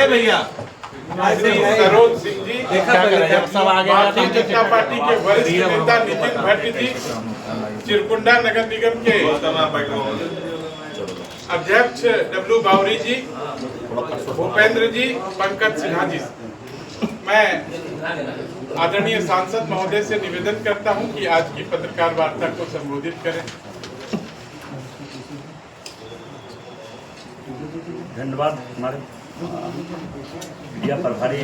भैया सरोज सिंह जी, भारतीय जनता पार्टी के वरिष्ठ नेता नितिन भट्ट जी, चिरकुंडा नगर निगम के अध्यक्ष डब्लू बावरी जी, भूपेंद्र जी, पंकज सिन्हा जी। मैं आदरणीय सांसद महोदय से निवेदन करता हूं कि आज की पत्रकार वार्ता को संबोधित करें। धन्यवाद हमारे मीडिया प्रभारी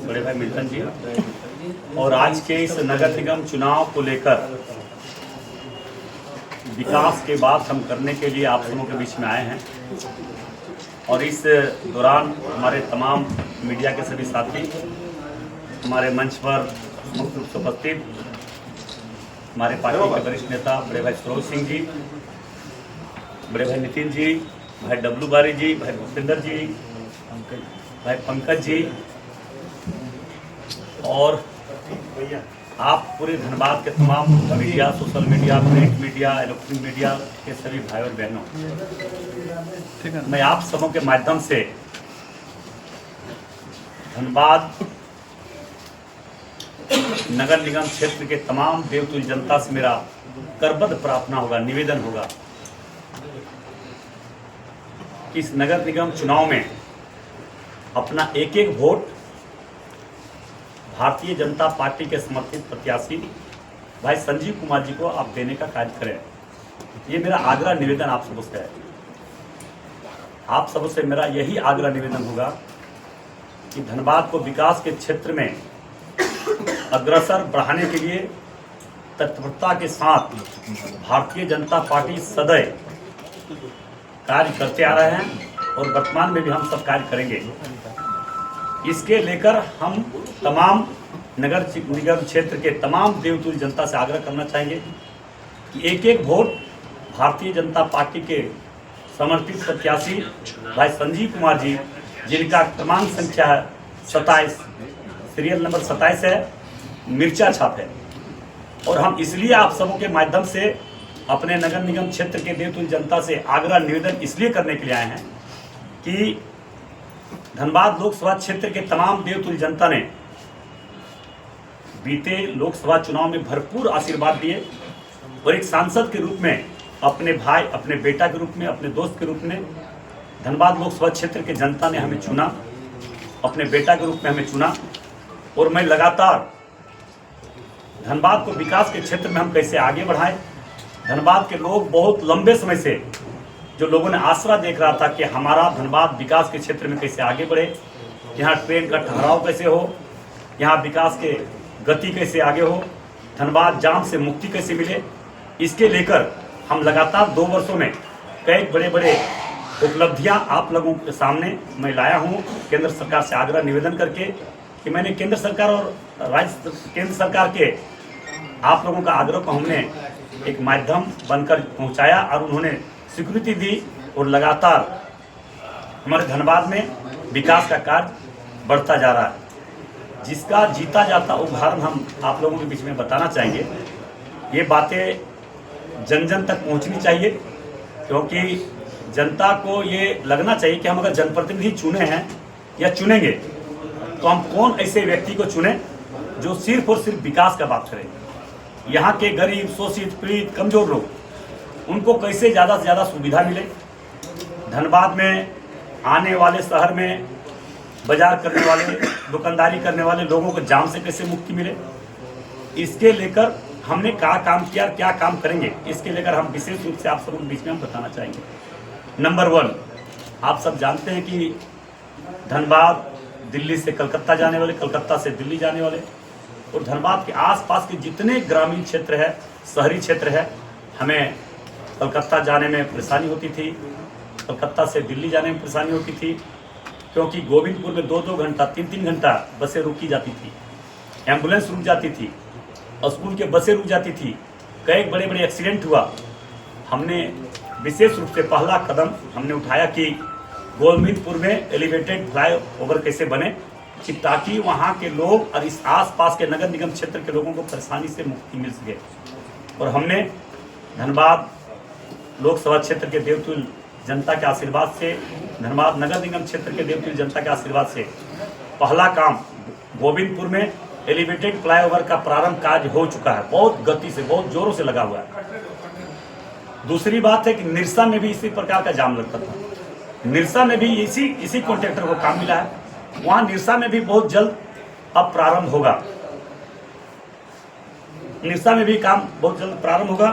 बड़े भाई मिल्टन जी। और आज के इस नगर निगम चुनाव को लेकर विकास के बात हम करने के लिए आप सबों के बीच में आए हैं। और इस दौरान हमारे तमाम मीडिया के सभी साथी हमारे मंच पर मुख्य रूप से उपस्थित हमारे पार्टी के वरिष्ठ नेता बड़े भाई सरोज सिंह जी, बड़े भाई नितिन जी, भाई डब्लू बारी जी, भाई भूपेंद्र जी, भाई पंकज जी और आप पूरे धनबाद के तमाम media, social media, print media, electronic media के सभी भाई और बहनों, मैं आप सबों के माध्यम से धनबाद नगर निगम क्षेत्र के तमाम देवतुल्य जनता से मेरा करबद्ध प्रार्थना होगा, निवेदन होगा कि इस नगर निगम चुनाव में अपना एक एक वोट भारतीय जनता पार्टी के समर्थित प्रत्याशी भाई संजीव कुमार जी को आप देने का कार्य करें। ये मेरा आग्रह निवेदन आप सबों से है। आप सबों से मेरा यही आग्रह निवेदन होगा कि धनबाद को विकास के क्षेत्र में अग्रसर बढ़ाने के लिए तत्परता के साथ भारतीय जनता पार्टी सदैव कार्य करते आ रहे हैं और वर्तमान में भी हम सब कार्य करेंगे। इसके लेकर हम तमाम नगर निगम क्षेत्र के तमाम देवतुल्य जनता से आग्रह करना चाहेंगे कि एक एक वोट भारतीय जनता पार्टी के समर्थित प्रत्याशी भाई संजीव कुमार जी, जिनका क्रमांक संख्या 27, सीरियल नंबर 27 है, मिर्चा छाप है। और हम इसलिए आप सबों के माध्यम से अपने नगर निगम क्षेत्र के देवतुल्य जनता से आग्रह निवेदन इसलिए करने के लिए आए हैं कि धनबाद लोकसभा क्षेत्र के तमाम देवतुल्य जनता ने बीते लोकसभा चुनाव में भरपूर आशीर्वाद दिए और एक सांसद के रूप में अपने भाई, अपने बेटा के रूप में, अपने दोस्त के रूप में धनबाद लोकसभा क्षेत्र के जनता ने हमें चुना, अपने बेटा के रूप में हमें चुना। और मैं लगातार धनबाद को विकास के क्षेत्र में हम कैसे आगे बढ़ाएं, धनबाद के लोग बहुत लंबे समय से जो लोगों ने आसरा देख रहा था कि हमारा धनबाद विकास के क्षेत्र में कैसे आगे बढ़े, यहाँ ट्रेन का ठहराव कैसे हो, यहाँ विकास के गति कैसे आगे हो, धनबाद जाम से मुक्ति कैसे मिले, इसके लेकर हम लगातार 2 वर्षों में कई बड़े बड़े उपलब्धियां आप लोगों के सामने मैं लाया हूं। केंद्र सरकार से आग्रह निवेदन करके कि मैंने केंद्र सरकार और केंद्र सरकार के आप लोगों का आग्रह को हमने एक माध्यम बनकर पहुंचाया और उन्होंने स्वीकृति दी और लगातार हमारे धनबाद में विकास का कार्य बढ़ता जा रहा है, जिसका जीता जाता उदाहरण हम आप लोगों के बीच में बताना चाहेंगे। ये बातें जन जन तक पहुंचनी चाहिए, क्योंकि जनता को ये लगना चाहिए कि हम अगर जनप्रतिनिधि चुने हैं या चुनेंगे तो हम कौन ऐसे व्यक्ति को चुने जो सिर्फ और सिर्फ विकास का बात करें। यहाँ के गरीब, शोषित, पीड़ित, कमजोर लोग, उनको कैसे ज़्यादा से ज़्यादा सुविधा मिले, धनबाद में आने वाले, शहर में बाजार करने वाले, दुकानदारी करने वाले लोगों को जाम से कैसे मुक्ति मिले, इसके लेकर हमने क्या काम किया, क्या काम करेंगे, इसके लेकर हम विशेष रूप से आप सबों के बीच में हम बताना चाहेंगे। नंबर 1, आप सब जानते हैं कि धनबाद दिल्ली से कलकत्ता जाने वाले, कलकत्ता से दिल्ली जाने वाले और धनबाद के आसपास के जितने ग्रामीण क्षेत्र है, शहरी क्षेत्र है, हमें कलकत्ता जाने में परेशानी होती थी, कलकत्ता से दिल्ली जाने में परेशानी होती थी, क्योंकि गोविंदपुर में 2-2 घंटा, 3-3 घंटा बसें रुकी जाती थी, एम्बुलेंस रुक जाती थी, स्कूल के बसें रुक जाती थी, कई बड़े बड़े एक्सीडेंट हुआ। हमने विशेष रूप से पहला कदम हमने उठाया कि गोविंदपुर में एलिवेटेड फ्लाईओवर कैसे बने, कि ताकि वहाँ के लोग और इस आसपास के नगर निगम क्षेत्र के लोगों को परेशानी से मुक्ति मिल सके। और हमने धनबाद लोकसभा क्षेत्र के देवतुल्य जनता के आशीर्वाद से, धनबाद नगर निगम क्षेत्र के देवतुल्य जनता के आशीर्वाद से पहला काम गोविंदपुर में एलिवेटेड फ्लाईओवर का प्रारंभ कार्य हो चुका है। बहुत गति से, बहुत जोरों से लगा हुआ है। दूसरी बात है कि निरसा में भी इसी प्रकार का जाम लगता था। निरसा में भी इसी कॉन्ट्रैक्टर को काम मिला है। वहां निरसा में भी बहुत जल्द अब प्रारंभ होगा। निरसा में भी काम बहुत जल्द प्रारंभ होगा।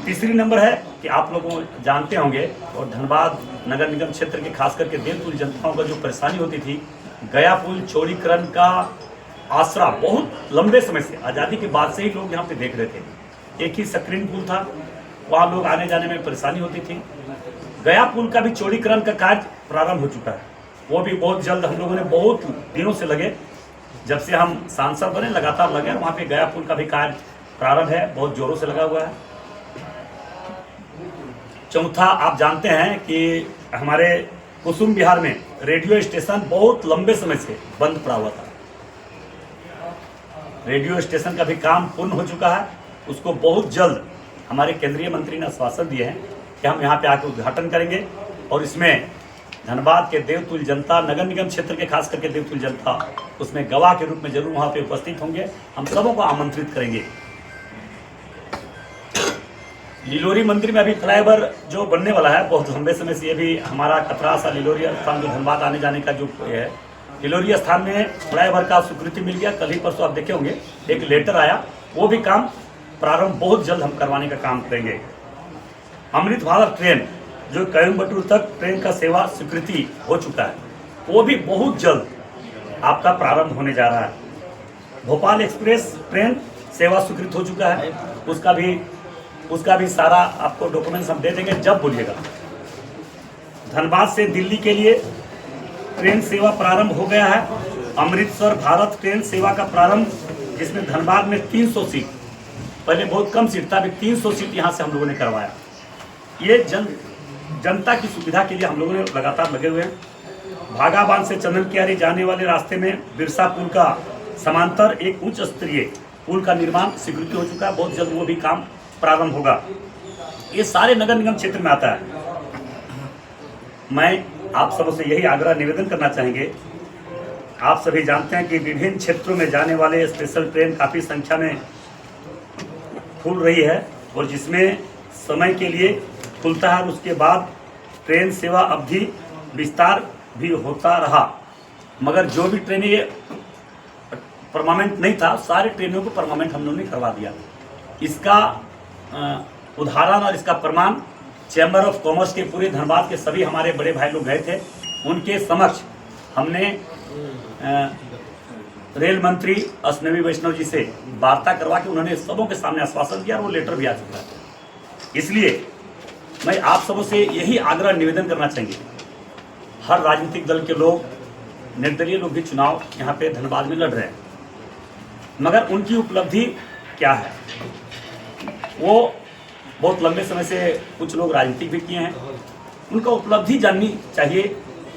तीसरी नंबर है कि आप लोग जानते होंगे और धनबाद नगर निगम क्षेत्र के खास करके देवतुल्य जनताओं का जो परेशानी होती थी, गया पुल चौड़ीकरण का आसरा बहुत लंबे समय से, आज़ादी के बाद से ही लोग यहाँ पे देख रहे थे। एक ही स्क्रीन पुल था, वहाँ लोग आने जाने में परेशानी होती थी। गया पुल का भी चौड़ीकरण का कार्य प्रारंभ हो चुका है। वो भी बहुत जल्द, हम लोगों ने बहुत दिनों से लगे, जब से हम सांसद बने लगातार लगे। वहाँ पे गया पुल का भी कार्य प्रारंभ है, बहुत जोरों से लगा हुआ है। चौथा, आप जानते हैं कि हमारे कुसुम बिहार में रेडियो स्टेशन बहुत लंबे समय से बंद पड़ा हुआ था। रेडियो स्टेशन का भी काम पूर्ण हो चुका है। उसको बहुत जल्द हमारे केंद्रीय मंत्री ने आश्वासन दिए हैं कि हम यहाँ पे आकर उद्घाटन करेंगे और इसमें धनबाद के देवतुल्य जनता, नगर निगम क्षेत्र के खास करके देवतुल्य जनता उसमें गवाह के रूप में जरूर वहाँ पे उपस्थित होंगे। हम सबों को आमंत्रित करेंगे। लिलोरी मंदिर में अभी फ्लाईओवर जो बनने वाला है, बहुत लंबे समय से ये भी हमारा कतरा सा लिलोरी स्थान जो धनबाद आने जाने का जो है, लिलोरी स्थान में फ्लाईओवर का स्वीकृति मिल गया। कल ही परसों आप देखे होंगे एक लेटर आया, वो भी काम प्रारंभ बहुत जल्द हम करवाने का काम करेंगे। अमृत भारत ट्रेन जो कोयम्बटूर तक ट्रेन का सेवा स्वीकृति हो चुका है, वो भी बहुत जल्द आपका प्रारंभ होने जा रहा है। भोपाल एक्सप्रेस ट्रेन सेवा स्वीकृत हो चुका है, उसका भी सारा आपको डॉक्यूमेंट्स हम दे देंगे जब बोलिएगा। धनबाद से दिल्ली के लिए ट्रेन सेवा प्रारंभ हो गया है। अमृतसर भारत ट्रेन सेवा का प्रारंभ, जिसमें धनबाद में 300 सीट, पहले बहुत कम सीट था, अभी 300 सीट यहाँ से हम लोगों ने करवाया। ये जनता की सुविधा के लिए हम लोगों ने लगातार लगे हुए हैं। भागाबान से चंदन कियारी जाने वाले रास्ते में बिरसा पुल का समांतर एक उच्च स्तरीय पुल का निर्माण स्वीकृति हो चुका है। बहुत जल्द वो भी काम प्रारंभ होगा। ये सारे नगर निगम क्षेत्र में आता है। मैं आप सबसे यही आग्रह निवेदन करना चाहेंगे, आप सभी जानते हैं कि विभिन्न क्षेत्रों में जाने वाले स्पेशल ट्रेन काफ़ी संख्या में खुल रही है और जिसमें समय के लिए खुलता है, उसके बाद ट्रेन सेवा अवधि विस्तार भी होता रहा। मगर जो भी ट्रेनें ये परमानेंट नहीं था, सारे ट्रेनों को परमानेंट हम लोगों ने करवा दिया। इसका उदाहरण और इसका प्रमाण चैम्बर ऑफ कॉमर्स के पूरे धनबाद के सभी हमारे बड़े भाई लोग गए थे, उनके समक्ष हमने रेल मंत्री अश्विनी वैष्णव जी से वार्ता करवा के उन्होंने सबों के सामने आश्वासन दिया और वो लेटर भी आ चुका है। इसलिए मैं आप सबों से यही आग्रह निवेदन करना चाहिए, हर राजनीतिक दल के लोग, निर्दलीय लोग भी चुनाव यहाँ पे धनबाद में लड़ रहे हैं, मगर उनकी उपलब्धि क्या है? वो बहुत लंबे समय से कुछ लोग राजनीतिक भी किए हैं, उनका उपलब्धि जाननी चाहिए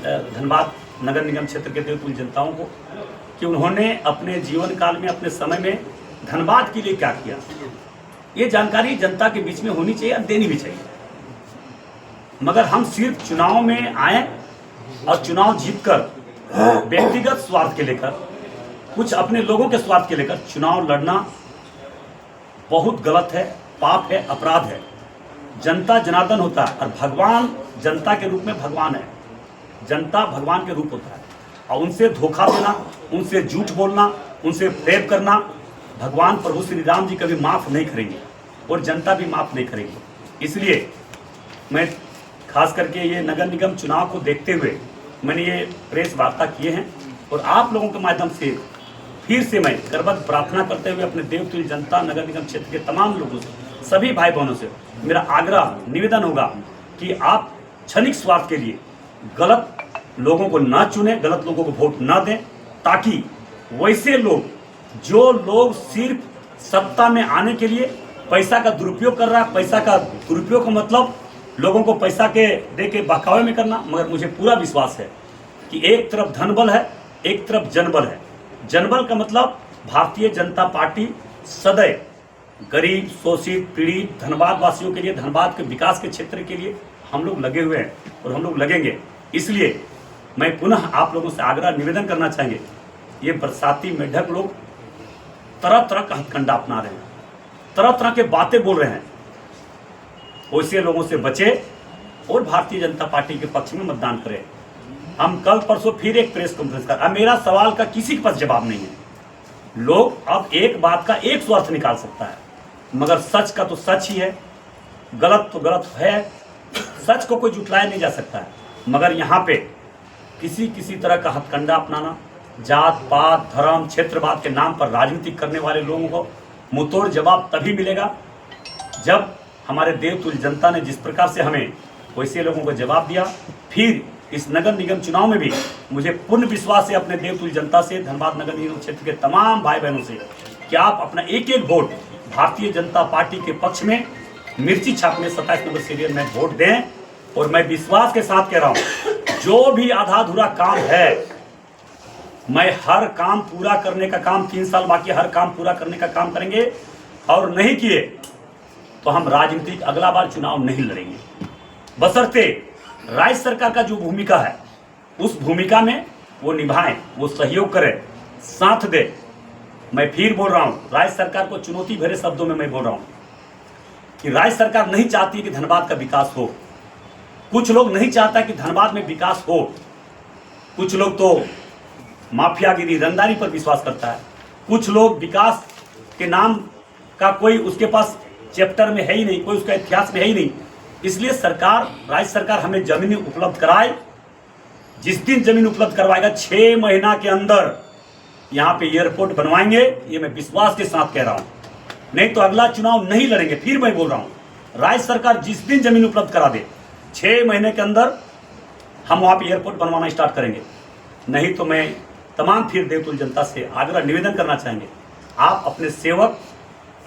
धनबाद नगर निगम क्षेत्र के देवतुल्य जनताओं को कि उन्होंने अपने जीवन काल में, अपने समय में धनबाद के लिए क्या किया। ये जानकारी जनता के बीच में होनी चाहिए और देनी भी चाहिए। मगर हम सिर्फ चुनाव में आए और चुनाव जीतकर व्यक्तिगत स्वार्थ के लेकर, कुछ अपने लोगों के स्वार्थ के लेकर चुनाव लड़ना बहुत गलत है, पाप है, अपराध है। जनता जनार्दन होता है और भगवान जनता के रूप में भगवान है। जनता भगवान के रूप होता है और उनसे धोखा देना, उनसे झूठ बोलना, उनसे प्रेम करना भगवान प्रभु श्री राम जी कभी माफ़ नहीं करेंगे और जनता भी माफ़ नहीं करेगी। इसलिए मैं खास करके ये नगर निगम चुनाव को देखते हुए मैंने ये प्रेस वार्ता किए हैं और आप लोगों के माध्यम से फिर से मैं करबद्ध प्रार्थना करते हुए अपने देवतुल्य जनता, नगर निगम क्षेत्र के तमाम लोगों से, सभी भाई बहनों से मेरा आग्रह निवेदन होगा कि आप क्षणिक स्वार्थ के लिए गलत लोगों को ना चुने, गलत लोगों को वोट ना दें, ताकि वैसे लोग, जो लोग सिर्फ सत्ता में आने के लिए पैसा का दुरुपयोग कर रहा है, पैसा का दुरुपयोग का मतलब लोगों को पैसा के दे के बहकावे में करना, मगर मुझे पूरा विश्वास है कि एक तरफ धन बल है, एक तरफ जनबल है। जनबल का मतलब भारतीय जनता पार्टी सदैव गरीब, शोषित, पीड़ित धनबाद वासियों के लिए, धनबाद के विकास के क्षेत्र के लिए हम लोग लगे हुए हैं और हम लोग लगेंगे। इसलिए मैं पुनः आप लोगों से आग्रह निवेदन करना चाहेंगे, ये बरसाती मेढक लोग तरह तरह का हथकंडा अपना रहे हैं, तरह तरह के बातें बोल रहे हैं, वैसे लोगों से बचे और भारतीय जनता पार्टी के पक्ष में मतदान करें। हम कल परसों फिर एक प्रेस कॉन्फ्रेंस कर, अब मेरा सवाल का किसी के पास जवाब नहीं है। लोग अब एक बात का 100 अर्थ निकाल सकता है, मगर सच का तो सच ही है, गलत तो गलत है, सच को कोई जुटलाया नहीं जा सकता है। मगर यहाँ पे किसी तरह का हथकंडा अपनाना, जात पात धर्म क्षेत्रवाद के नाम पर राजनीति करने वाले लोगों को मुंहतोड़ जवाब तभी मिलेगा जब हमारे देवतुल्य जनता ने जिस प्रकार से हमें वैसे लोगों को जवाब दिया। फिर इस नगर निगम चुनाव में भी मुझे पूर्ण विश्वास है अपने देवतुल्य जनता से, धनबाद नगर निगम क्षेत्र के तमाम भाई बहनों से, कि आप अपना एक एक वोट भारतीय जनता पार्टी के पक्ष में मिर्ची छाप में 27 नंबर सीरियल में वोट दें। और मैं विश्वास के साथ कह रहा हूं, जो भी आधा अधूरा काम है, मैं हर काम पूरा करने का काम, 3 साल बाकी हर काम पूरा करने का काम करेंगे। और नहीं किए तो हम राजनीतिक अगला बार चुनाव नहीं लड़ेंगे, बशर्ते राज्य सरकार का जो भूमिका है उस भूमिका में वो निभाएं, वो सहयोग करें, साथ दे। मैं फिर बोल रहा हूं, राज्य सरकार को चुनौती भरे शब्दों में मैं बोल रहा हूं कि राज्य सरकार नहीं चाहती कि धनबाद का विकास हो। कुछ लोग नहीं चाहता कि धनबाद में विकास हो, कुछ लोग तो माफियागिरी रंगदारी पर विश्वास करता है, कुछ लोग विकास के नाम का कोई उसके पास चैप्टर में है ही नहीं, कोई उसका इतिहास में है ही नहीं। इसलिए सरकार, राज्य सरकार हमें जमीन उपलब्ध कराए। जिस दिन जमीन उपलब्ध करवाएगा 6 महीना के अंदर यहाँ पे एयरपोर्ट बनवाएंगे, ये मैं विश्वास के साथ कह रहा हूँ। नहीं तो अगला चुनाव नहीं लड़ेंगे। फिर मैं बोल रहा हूँ, राज्य सरकार जिस दिन जमीन उपलब्ध करा दे 6 महीने के अंदर हम वहाँ पे एयरपोर्ट बनवाना स्टार्ट करेंगे। नहीं तो मैं तमाम फिर देवतुल्य जनता से आग्रह निवेदन करना चाहेंगे, आप अपने सेवक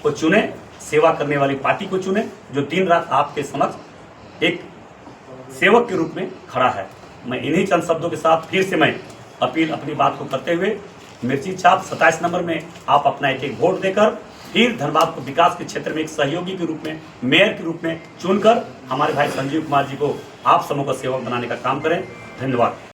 को चुने, सेवा करने वाली पार्टी को चुने, जो दिन रात आपके समक्ष एक सेवक के रूप में खड़ा है। मैं इन्हीं चंद शब्दों के साथ फिर से मैं अपील अपनी बात को करते हुए, मिर्ची छाप 27 नंबर में आप अपना एक एक वोट देकर फिर धनबाद को विकास के क्षेत्र में एक सहयोगी के रूप में, मेयर के रूप में चुनकर हमारे भाई संजीव कुमार जी को आप समूह का सेवक बनाने का काम करें। धन्यवाद।